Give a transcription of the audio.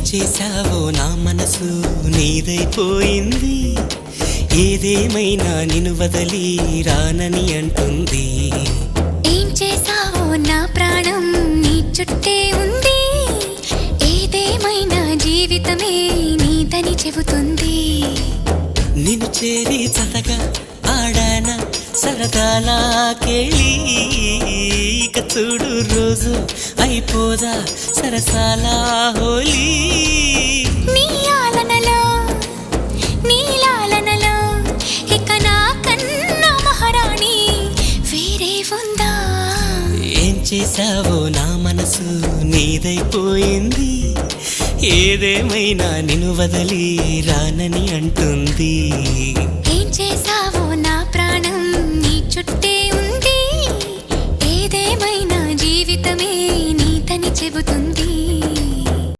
చేశావో నా మనసు నీదైపోయింది. ఏదేమైనా నిన్ను వదలి రానని అంటుంది. ఏం చేశావో నా ప్రాణం నీ చుట్టే ఉంది. ఏదేమైనా జీవితమే నీదని చెబుతుంది. నిన్ను చేరి చతగా ఆడాన సరదాలా కేళి. ఇక చూడు రోజు అయిపోదా సరసాల హోలీ. నీ ఆలనలో నీ లాలనలో ఇక నా కన్నా మహారాణి వేరే ఉందా? ఏం చేశావో నా మనసు నీదైపోయింది. ఏదేమైనా నిన్ను వదలి రానని అంటుంది. ఏం చేశావో నా ప్రాణం నీ చుట్టే ఉంది. ఏదేమైనా జీవితమే నీదని చెబుతుంది.